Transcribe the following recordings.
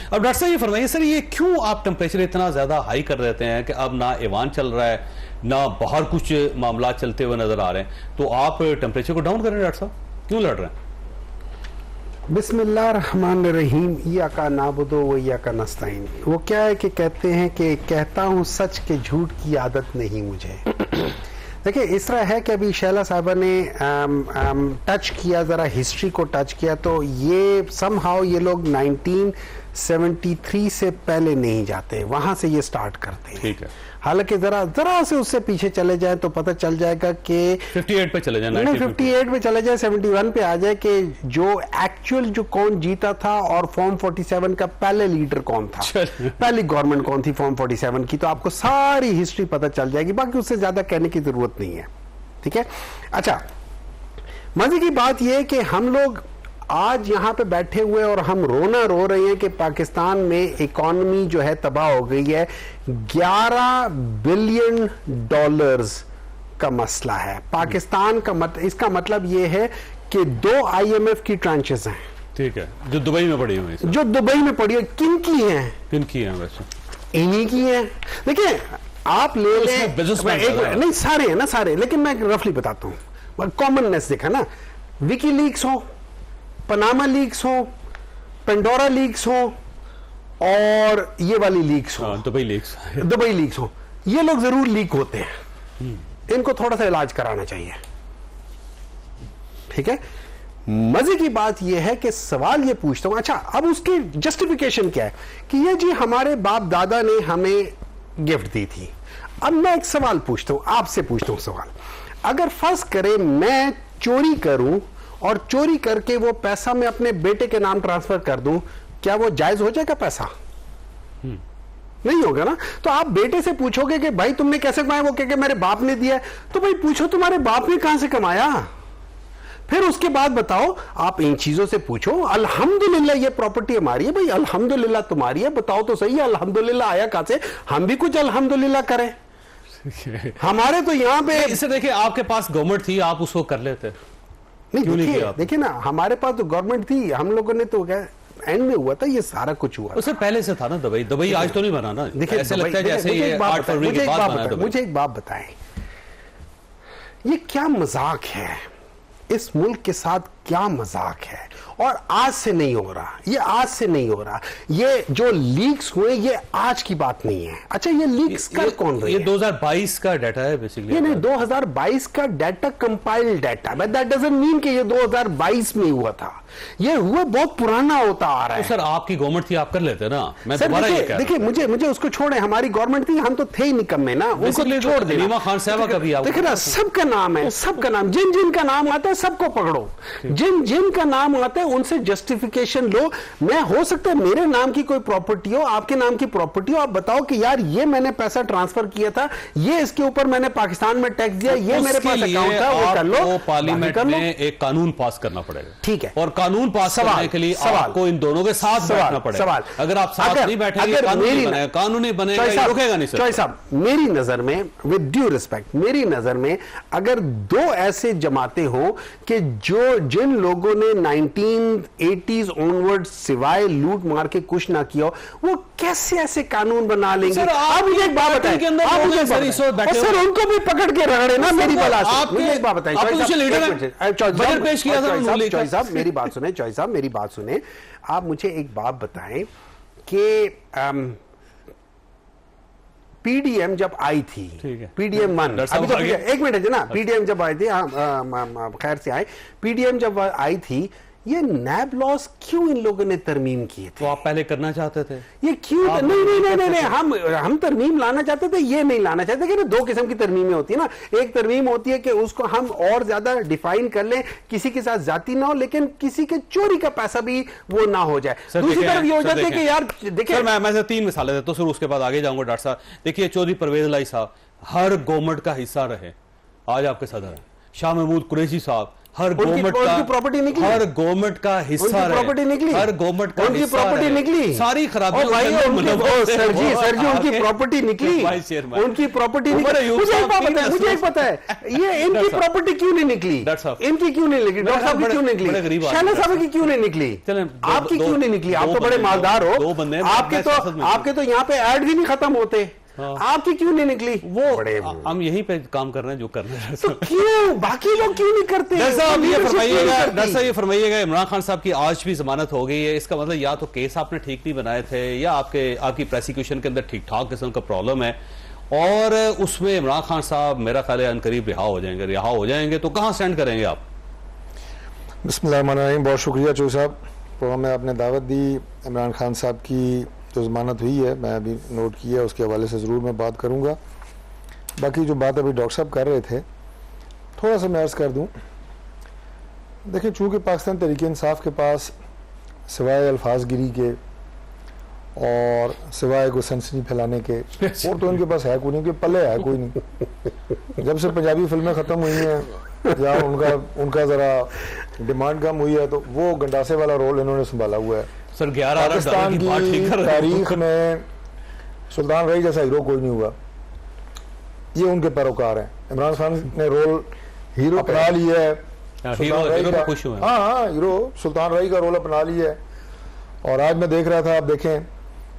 अब डॉक्टर साहब ये फरमाइए सर, ये क्यों आप टेम्परेचर इतना ज्यादा हाई कर देते हैं कि अब ना ईवान चल रहा है ना बाहर कुछ मामला चलते हुए नजर आ रहे हैं, तो आप टेम्परेचर को डाउन करें डॉक्टर साहब, क्यों लड़ रहे हैं? बिस्मिल्लाहिर्रहमानिर्रहीम, इय्याका नाबुदु व इय्याका नस्तईन। वो क्या है कि कहते हैं कि कहता हूँ सच के झूठ की आदत नहीं मुझे। देखिए इस तरह है कि अभी शैला साहबा ने टच किया, ज़रा हिस्ट्री को टच किया, तो ये समहाउ ये लोग 1973 से पहले नहीं जाते, वहाँ से ये स्टार्ट करते हैं। ठीक है, हालांकि जरा से उससे पीछे चले जाए तो पता चल जाएगा कि 58 पे चले जाए, नहीं 58 पे चले जाए, 71 पे आ जाए कि जो एक्चुअल जो कौन जीता था और फॉर्म 47 का पहले लीडर कौन था, पहली गवर्नमेंट कौन थी फॉर्म 47 की, तो आपको सारी हिस्ट्री पता चल जाएगी। बाकी उससे ज्यादा कहने की जरूरत नहीं है, ठीक है। अच्छा, मजे की बात यह है कि हम लोग आज यहां पे बैठे हुए और हम रोना रो रहे हैं कि पाकिस्तान में इकॉनमी जो है तबाह हो गई है। 11 बिलियन डॉलर्स का मसला है पाकिस्तान का। इसका मतलब यह है कि 2 IMF की ट्रांचेस हैं, ठीक है, जो दुबई में पड़ी हुई, जो दुबई में पड़ी है। किन की हैं? वैसे इन्हीं की हैं। देखिए आप ले लें, नहीं सारे हैं ना, सारे, लेकिन मैं रफली बताता हूं, कॉमननेस देखा ना, विकीलीक्स हो, पनामा लीक्स हो, पेंडोरा लीक्स हो और ये वाली लीक्स हो, दुबई लीक्स हो, ये लोग जरूर लीक होते हैं, इनको थोड़ा सा इलाज कराना चाहिए, ठीक है। मजे की बात यह है कि सवाल ये पूछता हूं, अच्छा अब उसकी जस्टिफिकेशन क्या है कि ये जी हमारे बाप दादा ने हमें गिफ्ट दी थी। अब मैं एक सवाल पूछता हूं, आपसे पूछता हूं सवाल, अगर फर्ज करें मैं चोरी करूं और चोरी करके वो पैसा मैं अपने बेटे के नाम ट्रांसफर कर दूं, क्या वो जायज हो जाएगा? पैसा नहीं होगा ना। तो आप बेटे से पूछोगे कि भाई तुमने कैसे कमाया, वो कहेगा मेरे बाप ने दिया, तो भाई पूछो तुम्हारे बाप ने कहां से कमाया, फिर उसके बाद बताओ। आप इन चीजों से पूछो, अल्हम्दुलिल्लाह ये प्रॉपर्टी हमारी है, भाई अल्हम्दुलिल्लाह तुम्हारी है, बताओ तो सही है अल्हम्दुलिल्लाह आया कहां से, हम भी कुछ अल्हम्दुलिल्लाह करें। हमारे तो यहां पे इसे देखिए, आपके पास गवर्नमेंट थी, आप उसको कर लेते। नहीं, देखिए ना, हमारे पास तो गवर्नमेंट थी, हम लोगों ने तो क्या एंड में हुआ था, ये सारा कुछ हुआ उससे पहले से था ना। दुबई आज तो नहीं बना ना। देखिए ऐसे लगता है जैसे ये 8 फरवरी के बाद बना है। मुझे एक बात बताएं, ये क्या मजाक है, इस मुल्क के साथ क्या मजाक है? और आज से नहीं हो रहा, ये आज से नहीं हो रहा, ये जो लीक्स हुए ये आज की बात नहीं है। अच्छा ये लीक्स कर कौन रही है? ये 2022 का डाटा है बेसिकली। ये नहीं, 2022 का data compiled data, but that doesn't mean कि ये 2022 में हुआ था, ये हुआ बहुत पुराना होता आ रहा है। तो सर आपकी गवर्नमेंट थी, आप कर लेते ना। मैं दोबारा ये कह रहा हूं, देखिए मुझे उसको छोड़े, हमारी गवर्नमेंट थी, हम तो थे ही निकम्मे ना, उनको छोड़ दे। रीमा खान साहबा का भी देखिए ना, सबका नाम है, सबका नाम, जिन जिन का नाम आता है सबको पकड़ो, जिन जिन का नाम आता है उनसे जस्टिफिकेशन लो। मैं हो सकता है मेरे नाम की कोई प्रॉपर्टी हो, आपके नाम की प्रॉपर्टी हो, आप बताओ कि यार ये मैंने पैसा ट्रांसफर किया था, ये इसके ऊपर मैंने पाकिस्तान में टैक्स दिया, ये मेरे पास अकाउंट था, वो कर लो। पार्लियामेंट में एक कानून पास करना पड़ेगा, ठीक है, और कानून पास करने के लिए आपको इन दोनों के साथ बैठना पड़ेगा। अगर आप साथ नहीं बैठेंगे, कानून नहीं बनेगा, रुकेगा नहीं। सर साहब, मेरी नजर में, विद ड्यू रिस्पेक्ट, मेरी नजर में अगर 2 ऐसे जमाते हो कि जो जिन लोगों ने 1980s ऑनवर्ड सिवाय लूट मार के कुछ ना किया, वो कैसे ऐसे कानून बना लेंगे? आप मुझे एक बात बताएं, सर उनको भी पकड़ के रगड़े ना, मेरी बात मुझे एक बात बताएं, बजट पेश किया था साहब, मेरी बात सुने, चॉइस साहब मेरी बात सुने, आप मुझे एक बात बताएं कि पीडीएम जब आई थी, पीडीएम 1, अभी तो एक मिनट है ना, पीडीएम जब आई थी, खैर से आए, पीडीएम जब आई थी, ये नैब लॉस क्यों इन लोगों ने तरमीम किए थे? तो आप पहले करना चाहते थे, ये क्यों? नहीं, हम तरमीम लाना चाहते थे, ये नहीं लाना चाहते। कि 2 किस्म की तरमीमें होती है ना, एक तरमीम होती है कि उसको हम और ज्यादा डिफाइन कर लें, किसी के साथ जाती ना हो, लेकिन किसी के चोरी का पैसा भी वो ना हो जाए। दूसरी तरफ ये हो जाती है कि यार देखिए, मैं 3 मिसालें देता हूं, फिर उसके बाद आगे जाऊंगा। डॉक्टर साहब देखिए, चौधरी परवेज लाई साहब हर गवर्नमेंट का हिस्सा रहे, आज आपके सदर है। शाह महमूद कुरैशी साहब हर गवर्नमेंट का प्रॉपर्टी निकली, हर गवर्नमेंट का हिस्सा रहे, प्रॉपर्टी निकली, हर गवर्नमेंट का उनकी प्रॉपर्टी निकली, सारी खराबी सर जी उनकी प्रॉपर्टी निकली, उनकी प्रॉपर्टी निकली। मुझे पता है ये इनकी प्रॉपर्टी क्यों नहीं निकली, इनकी क्यों नहीं निकली, डॉक्टर साहब की क्यों नहीं निकली, शहनाज साहब की क्यों नहीं निकली, आपकी क्यों नहीं निकली? आप तो बड़े मालदार हो, आपके तो यहाँ पे ऐड भी नहीं खत्म होते, आपकी क्यों नहीं निकली? वो हम यहीं पे काम कर रहे हैं जो कर रहे हैं। तो क्यों बाकी लोग क्यों नहीं करते? डॉक्टर साहब ये फरमाइएगा, इमरान खान साहब की आज भी जमानत हो गई है, इसका मतलब या तो केस आपने ठीक नहीं बनाए थे या आपकी प्रोसिक्यूशन के अंदर ठीक ठाक किस्म का प्रॉब्लम है, और उसमें इमरान खान साहब मेरा ख्याल है अनकरीब रिहा हो जाएंगे तो कहां स्टैंड करेंगे आप? बिस्मिल्लाहिर्रहमानिर्रहीम। बहुत शुक्रिया चौधरी साहब, प्रोग्राम में आपने दावत दी। इमरान खान साहब की जो जमानत हुई है मैं अभी नोट किया, उसके हवाले से ज़रूर मैं बात करूँगा। बाकी जो बात अभी डॉक्टर साहब कर रहे थे थोड़ा सा मैं अर्ज़ कर दूँ। देखिए, चूँकि पाकिस्तान तहरीक इंसाफ के पास सिवाय अल्फाज गिरी के और सिवाय कोई सनसनी फैलाने के और तो उनके पास है कोई नहीं, उनके पल्ले है कोई नहीं। जब से पंजाबी फिल्में ख़त्म हुई हैं या उनका ज़रा डिमांड कम हुई है तो वो गंडासे वाला रोल इन्होंने संभाला हुआ है। सर 11 पाकिस्तान की तारीख में सुल्तान रही जैसा हीरो कोई नहीं हुआ, ये उनके पैरोकार हैं। इमरान खान ने रोल हीरो अपना लिया है, हीरो सुल्तान रही का रोल अपना लिया है। और आज मैं देख रहा था, आप देखें,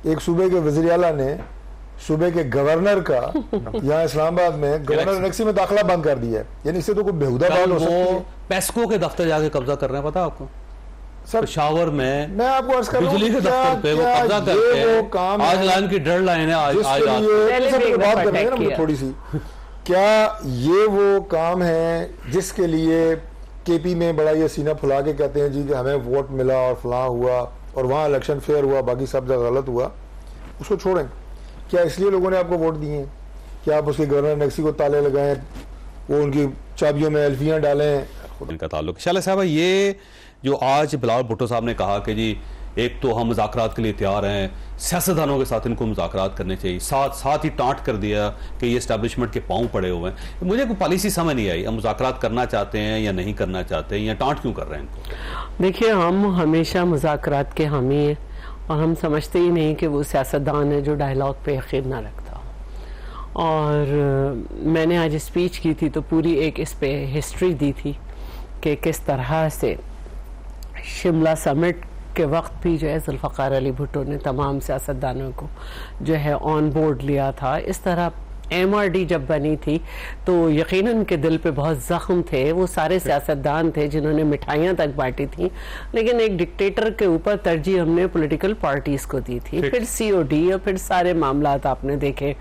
एक सूबे के वज़ीर आला ने सूबे के गवर्नर का यहाँ इस्लामाबाद में गवर्नर एनेक्सी में दाखिला बंद कर दिया है। यानी इससे तो कोई बेहुदा बात हो सकती है। पेस्को के दफ्तर जाके कब्जा कर रहे हैं, पता आपको? सर पेशावर में मैं आपको अर्ज कर बिजली के दफ्तर पे वो कब्जा करके हैं। आज लाइन की डेड लाइन है, आज बात कर रहे हैं ना थोड़ी सी। क्या ये वो काम है जिसके लिए केपी में बड़ा ये सीना फुला के कहते हैं जी कि हमें वोट मिला और फलां हुआ और वहाँ इलेक्शन फेयर हुआ, बाकी सब जगह गलत हुआ? उसको छोड़ें। क्या इसलिए लोगों ने आपको वोट दिए हैं कि आप उसके गवर्नर नेक्सी को ताले लगाएं, वो उनकी चाबियों में एल्फियाँ डालें? इनका ताल्लुक शाला साहब, ये जो आज बिलावल भुट्टो साहब ने कहा कि जी एक तो हम मुज़ाकरात के लिए तैयार हैं, सियासतदानों के साथ इनको मुज़ाकरात करने चाहिए, साथ ही टाँट कर दिया कि ये एस्टैब्लिशमेंट के पाँव पड़े हुए हैं। मुझे कोई पॉलिसी समझ नहीं आई, हम मुज़ाकरात करना चाहते हैं या नहीं करना चाहते, या टाँट क्यों कर रहे हैं इनको? देखिए, हम हमेशा मुज़ाकरात के हामी हैं और हम समझते ही नहीं कि वो सियासतदान है जो डायलॉग पे यकीन ना रखता। और मैंने आज स्पीच की थी तो पूरी एक इस पे हिस्ट्री दी थी कि किस तरह से शिमला समिट के वक्त भी जो है जुल्फ़िकार अली भुट्टो ने तमाम सियासतदानों को जो है ऑन बोर्ड लिया था। इस तरह MRD जब बनी थी तो यकीनन के दिल पे बहुत ज़ख्म थे। वो सारे सियासतदान थे जिन्होंने मिठाइयाँ तक बांटी थी, लेकिन एक डिक्टेटर के ऊपर तरजीह हमने पॉलिटिकल पार्टीज़ को दी थी। फिर COD और फिर सारे मामलात आपने देखे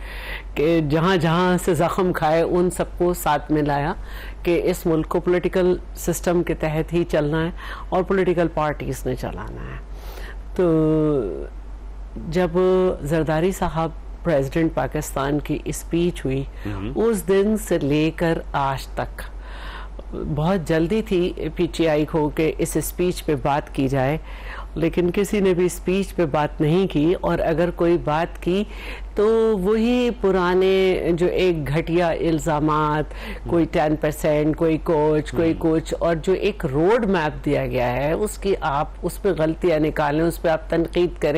कि जहाँ जहाँ से ज़ख्म खाए उन सबको साथ में लाया कि इस मुल्क को पॉलिटिकल सिस्टम के तहत ही चलना है और पॉलिटिकल पार्टीज़ ने चलाना है। तो जब जरदारी साहब प्रेसिडेंट पाकिस्तान की स्पीच हुई, उस दिन से लेकर आज तक बहुत जल्दी थी PTI को कि इस स्पीच पे बात की जाए, लेकिन किसी ने भी स्पीच पे बात नहीं की। और अगर कोई बात की तो वही पुराने जो एक घटिया इल्ज़ामात, कोई 10%, कोई कुछ, और जो एक रोड मैप दिया गया है उसकी आप उस पर गलतियाँ निकालें, उस पर आप तनकीद करें।